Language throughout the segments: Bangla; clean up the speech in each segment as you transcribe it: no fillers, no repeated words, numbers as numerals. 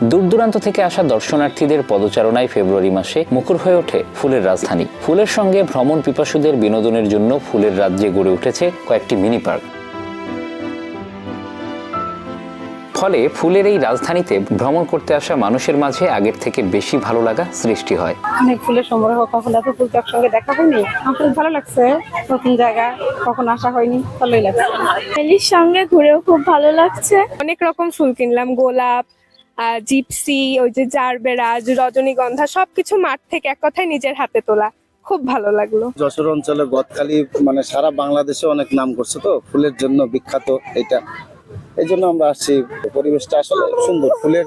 দূর দূরান্ত থেকে আসা দর্শনার্থীদের পদচারণায় ফেব্রুয়ারি মাসে মুখর হয়ে ওঠে ফুলের রাজধানী। ফুলের সঙ্গে ভ্রমণ পিপাসুদের বিনোদনের জন্য ফুলের রাজ্যে গড়ে উঠেছে কয়েকটি মিনি পার্ক। ফলে ফুলের এই রাজধানীতে ভ্রমণ করতে আসা মানুষের মাঝে আগের থেকে বেশি ভালো লাগা সৃষ্টি হয়। অনেক ফুলের সমারোহ, কখন এত ফুল তো একসঙ্গে দেখা হয়নি। আমার ভালো লাগছে, নতুন জায়গা, কখন আসা হয়নি, ভালোই লাগছে। ফ্যামিলির সঙ্গে ঘুরেও খুব ভালো লাগছে। অনেক রকম ফুল কিনলাম, গোলাপ, জিপসি, ওই যে জারবেরা, রজনীগন্ধা, সবকিছু মাঠ থেকে এক কথায় নিজের হাতে তোলা। খুব ভালো লাগলো। যশোর অঞ্চলে গদখালি মানে সারা বাংলাদেশে অনেক নাম করছে, তো ফুলের জন্য বিখ্যাত এটা, এই জন্য আমরা আসছি। পরিবেশটা আসলে সুন্দর, ফুলের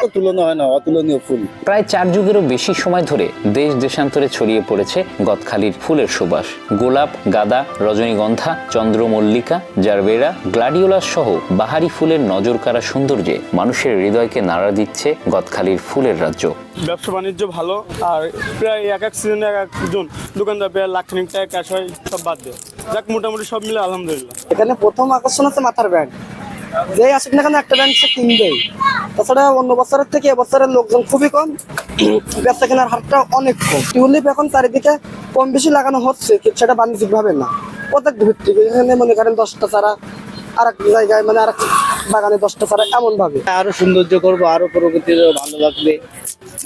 তো তুলনা হয় না, অতুলনীয় ফুল। প্রায় 4 যুগেরও বেশি সময় ধরে দেশ দেশান্তরে ছড়িয়ে পড়েছে গদখালির ফুলের সুবাস। গোলাপ, গাঁদা, রজনীগন্ধা, চন্দ্রমল্লিকা, জারবেরা, গ্লাডিওলাস সহ বাহারি ফুলের নজর কাড়া সৌন্দর্যে মানুষের হৃদয়কে নাড়া দিচ্ছে গদখালির ফুলের রাজ্য। ব্যবসা বাণিজ্য ভালো, আর প্রায় এক সিজনে এক একজন দোকানদার প্রায় লাখ খানিক টাকা ক্যাশ হয়, সব বাদ দেয়। যাক, মোটামুটি সব মিলে আলহামদুলিল্লাহ। এখানে প্রথম আকর্ষণ আছে মাথার ব্যান্ড। যে আসুক না কেন একটা ব্যান্ড সে কিনবেই। তাছাড়া অন্য বছরের থেকে এবছরের লোকজন খুবই কম, বেচা কেনার হারটা অনেক কম। টিউলিপ এখন চারিদিকে কম বেশি লাগানো হচ্ছে, কিন্তু সেটা বাণিজ্যিক ভাবে না, প্রত্যেক ভিত্তিক। এখানে মনে করেন 10টা চারা, আর এক জায়গায় মানে আর বাগানে 10টা চারা, এমন ভাবে। আরো সৌন্দর্য করবো, আরো প্রকৃতির ভালো লাগবে,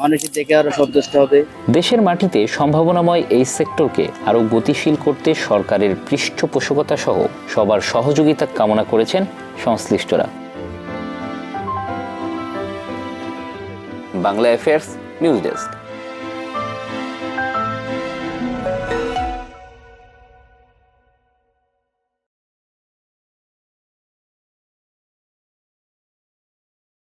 মানুষের দেখে আরো সন্তুষ্ট হবে। দেশের মাটিতে সম্ভাবনাময় এই সেক্টরকে আরো গতিশীল করতে সরকারের পৃষ্ঠপোষকতা সহ সবার সহযোগিতা কামনা করেছেন সংশ্লিষ্টরা। Bangla affairs news desk.